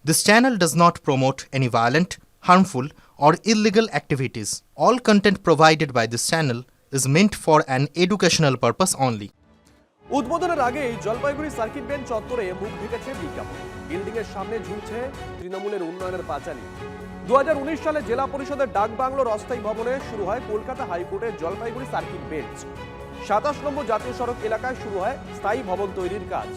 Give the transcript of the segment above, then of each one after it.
This channel does not promote any violent, harmful, or illegal activities. All content provided by this channel is meant for an educational purpose only. উদ্বোধনের আগেই Jalpaiguri circuit bench চত্বরে মুখ ঢেকেছে বিজ্ঞাপন। Building এর সামনে ঝুলছে তৃণমূলের উন্নয়নের পাঁচালী। 2019 সালে জেলা পরিষদের ডাক বাংলোর অস্থায়ী ভবনে শুরু হয় কলকাতা হাইকোর্টের জলপাইগুড়ি সার্কিট বেঞ্চ। 27 নম্বর জাতীয় সড়ক এলাকায় শুরু হয় স্থায়ী ভবন তৈরির কাজ।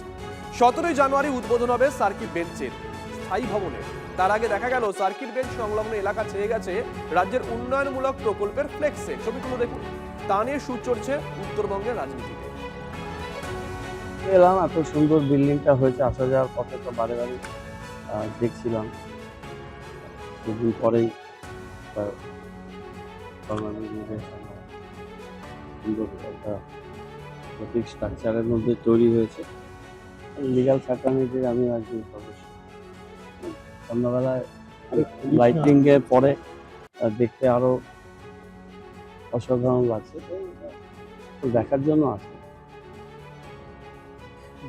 17 জানুয়ারি উদ্বোধন হবে সার্কিট বেঞ্চের স্থায়ী ভবনে। তার আগে দেখা গেল সার্কিট বেঞ্চ সংলগ্ন এলাকা ছেয়ে গেছে রাজ্যের উন্নয়নমূলক প্রকল্পের ফ্লেক্সে। ছবিগুলো দেখুন। তা নিয়ে সুর চড়ছে উত্তরবঙ্গের রাজনীতিতে। এলাম, এত সুন্দর বিল্ডিংটা হয়েছে, আসা যাওয়ার পথে তো বারে বারে দেখছিলাম। দুদিন পরেই সুন্দর একটা সঠিক স্ট্রাকচারের মধ্যে তৈরি হয়েছে। লিগাল সার্টানিটির আমি একজন সদস্য। সন্ধ্যাবেলায় লাইটিং এর পরে দেখতে আরো অসাধারণ লাগছে, তো দেখার জন্য আসে।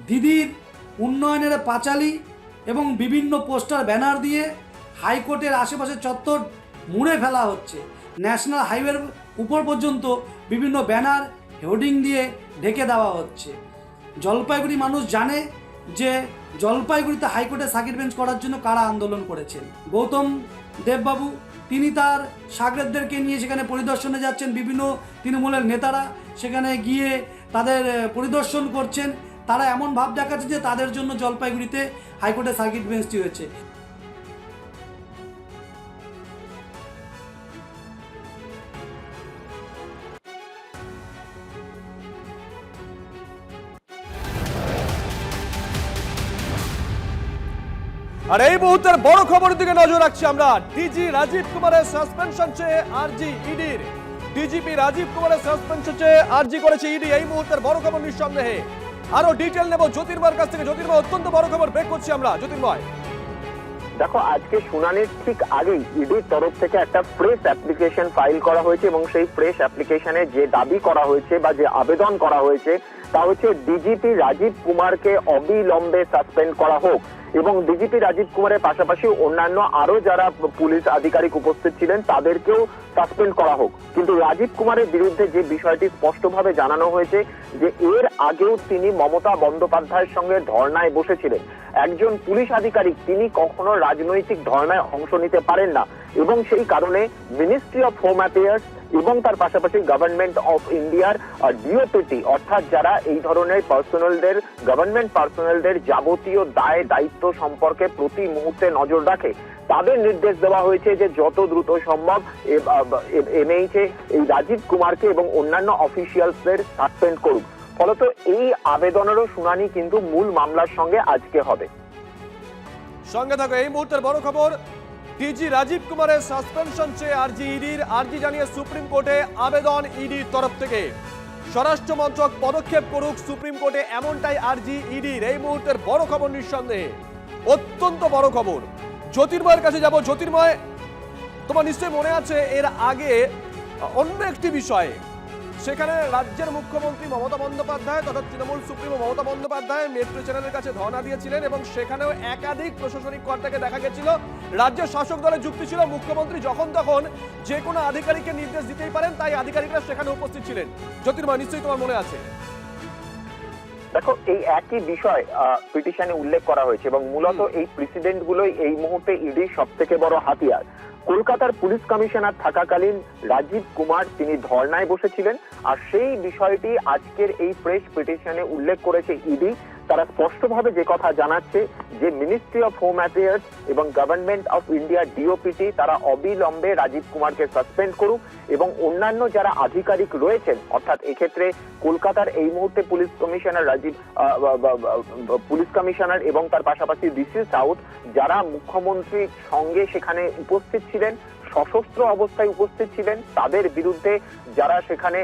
দিদির উন্নয়নের পাঁচালী এবং বিভিন্ন পোস্টার ব্যানার দিয়ে হাইকোর্টের আশেপাশে চত্বর মুড়ে ফেলা হচ্ছে। ন্যাশনাল হাইওয়ের উপর পর্যন্ত বিভিন্ন ব্যানার হোর্ডিং দিয়ে ঢেকে দেওয়া হচ্ছে। জলপাইগুড়ি মানুষ জানে যে জলপাইগুড়িতে হাইকোর্টে সার্কিট বেঞ্চ করার জন্য কারা আন্দোলন করেছেন। গৌতম দেববাবু তিনি তার সাগরেদদেরকে নিয়ে সেখানে পরিদর্শনে যাচ্ছেন। বিভিন্ন তৃণমূলের নেতারা সেখানে গিয়ে তাদের পরিদর্শন করছেন। তারা এমন ভাব দেখাচ্ছে যে তাদের জন্য জলপাইগুড়িতে হাইকোর্টে সার্কিট বেঞ্চটি হয়েছে। আর এই মুহূর্তের বড় খবরের দিকে নজর রাখছি আমরা। ডিজি রাজীব কুমারের সাসপেনশন চেয়ে আরজি ইডির। ডিজিপি রাজীব কুমারের সাসপেনশন চেয়ে আরজি করেছে ইডি। এই মুহূর্তের বড় খবর নিঃসন্দেহে। আরো ডিটেল নেব জ্যোতির্ময়ের কাছ থেকে। জ্যোতির্ময়, অত্যন্ত বড় খবর ব্রেক করছি আমরা। জ্যোতির্ময়, দেখো, আজকে শুনানির ঠিক আগেই ইডির তরফ থেকে একটা ফ্রেশ অ্যাপ্লিকেশন ফাইল করা হয়েছে এবং সেই ফ্রেশ অ্যাপ্লিকেশনে যে দাবি করা হয়েছে বা যে আবেদন করা হয়েছে তা হচ্ছে ডিজিপি রাজীব কুমারকে অবিলম্বে সাসপেন্ড করা হোক এবং ডিজিপি রাজীব কুমারের পাশাপাশি অন্যান্য আরো যারা পুলিশ আধিকারিক উপস্থিত ছিলেন তাদেরকেও সাসপেন্ড করা হোক। কিন্তু রাজীব কুমারের বিরুদ্ধে যে বিষয়টি স্পষ্টভাবে জানানো হয়েছে যে এর আগেও তিনি মমতা বন্দ্যোপাধ্যায়ের সঙ্গে ধর্নায় বসেছিলেন। একজন পুলিশ আধিকারিক তিনি কখনো রাজনৈতিক ধর্নায় অংশ নিতে পারেন না এবং সেই কারণে মিনিস্ট্রি অফ হোম অ্যাফেয়ার্স এবং তার পাশাপাশি গভর্নমেন্ট অফ ইন্ডিয়ার ডিওপিটি অর্থাৎ যারা এই ধরনের পার্সোনালদের গভর্নমেন্ট পার্সোনালদের যাবতীয় দায় দায়িত্ব সম্পর্কে প্রতি মুহূর্তে নজর রাখে, তাদের নির্দেশ দেওয়া হয়েছে যে যত দ্রুত সম্ভব এনএইচএ এই রাজীব কুমারকে এবং অন্যান্য অফিসিয়ালসদের সাসপেন্ড করুক। ফলত এই আবেদনেরও শুনানি কিন্তু মূল মামলার সঙ্গে আজকে হবে। সঙ্গে থাকো। এই মুহূর্তের বড় খবর, ডিজি রাজীব কুমারের সাসপেনশন চেয়ে আরজি ইডির। আরজি জানিয়ে সুপ্রিম কোর্টে আবেদন ইডির তরফ থেকে। স্বরাষ্ট্র মন্ত্রক পদক্ষেপ করুক সুপ্রিম কোর্টে, এমনটাই আরজি ইডির। এই মুহূর্তের বড় খবর নিঃসন্দেহে, অত্যন্ত বড় খবর। জ্যোতির্ময়ের কাছে যাব। জ্যোতির্ময়, তোমার নিশ্চয়ই মনে আছে এর আগে অন্য একটি বিষয়ে সেখানে রাজ্যের মুখ্যমন্ত্রী মমতা বন্দ্যোপাধ্যায় তথা তৃণমূল সুপ্রিমো মমতা বন্দ্যোপাধ্যায় মেট্রো চ্যানেলের কাছে ধর্ণা দিয়েছিলেন এবং সেখানেও একাধিক প্রশাসনিক কর্তাকে দেখা গেছিল। রাজ্যের শাসক দলের যুক্তি ছিল মুখ্যমন্ত্রী যখন তখন যে কোনো আধিকারিককে নির্দেশ দিতেই পারেন, তাই আধিকারিকরা সেখানে উপস্থিত ছিলেন। জ্যোতির্ময়, নিশ্চয়ই তোমার মনে আছে। দেখো, এই একই বিষয় পিটিশনে উল্লেখ করা হয়েছে এবং মূলত এই প্রেসিডেন্ট গুলোই এই মুহূর্তে ইডির সব থেকে বড় হাতিয়ার। কলকাতার পুলিশ কমিশনার থাকাকালীন রাজীব কুমার তিনি ধর্নায় বসেছিলেন আর সেই বিষয়টি আজকের এই ফ্রেশ পিটিশনে উল্লেখ করেছে ইডি। তারা স্পষ্টভাবে যে কথা জানাচ্ছে যে মিনিস্ট্রি অফ হোম অ্যাফেয়ার্স এবং গভর্নমেন্ট অফ ইন্ডিয়া ডিওপিটি তারা অবিলম্বে রাজীব কুমারকে সাসপেন্ড করুক এবং অন্যান্য যারা আধিকারিক রয়েছেন অর্থাৎ এক্ষেত্রে কলকাতার এই মুহূর্তে পুলিশ কমিশনার এবং তার পাশাপাশি ডিসি সাউথ যারা মুখ্যমন্ত্রীর সঙ্গে সেখানে উপস্থিত ছিলেন, সশস্ত্র অবস্থায় উপস্থিত ছিলেন, তাদের বিরুদ্ধে যারা সেখানে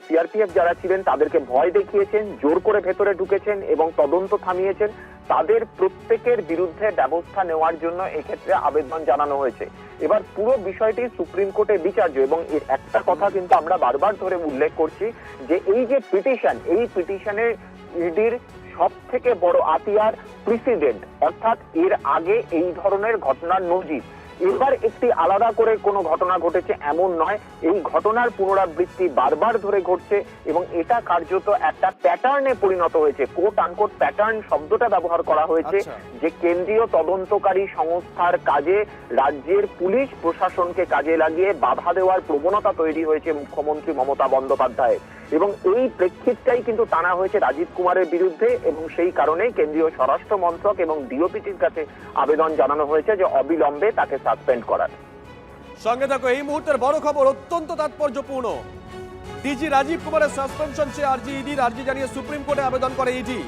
সিআরপিএফ যারা ছিলেন তাদেরকে ভয় দেখিয়েছেন, জোর করে ভেতরে ঢুকেছেন এবং তদন্ত থামিয়েছেন, তাদের প্রত্যেকের বিরুদ্ধে ব্যবস্থা নেওয়ার জন্য এক্ষেত্রে আবেদন জানানো হয়েছে। এবার পুরো বিষয়টি সুপ্রিম কোর্টে বিচার্য এবং এর একটা কথা কিন্তু আমরা বারবার ধরে উল্লেখ করছি যে এই যে পিটিশন, এই পিটিশনের ইডির সব থেকে বড় আতিয়ার প্রিসিডেন্ট, অর্থাৎ এর আগে এই ধরনের ঘটনার নজির। এবার একটি আলাদা করে কোনো ঘটনা ঘটেছে এমন নয়, এই ঘটনার পুনরাবৃত্তি বারবার ধরে ঘটছে এবং এটা কার্যত একটা প্যাটার্নে পরিণত হয়েছে। কোট আনকোট প্যাটার্ন শব্দটা ব্যবহার করা হয়েছে, যে কেন্দ্রীয় তদন্তকারী সংস্থার কাজে রাজ্যের পুলিশ প্রশাসনকে কাজে লাগিয়ে বাধা দেওয়ার প্রবণতা তৈরি হয়েছে মুখ্যমন্ত্রী মমতা বন্দ্যোপাধ্যায়, এবং এই প্রেক্ষিতটাই কিন্তু টানা হয়েছে রাজীব কুমারের বিরুদ্ধে, এবং সেই কারণে কেন্দ্রীয় স্বরাষ্ট্র মন্ত্রক এবং ডিওপিটির কাছে আবেদন জানানো হয়েছে যে অবিলম্বে তাকে সাসপেন্ড করার। সঙ্গে থাকো, এই মুহূর্তের বড় খবর অত্যন্ত তাৎপর্যপূর্ণ। ডিজি রাজীব কুমারের সাসপেনশন চেয়ে আরজি জানিয়ে সুপ্রিম কোর্টে আবেদন করে ইডি।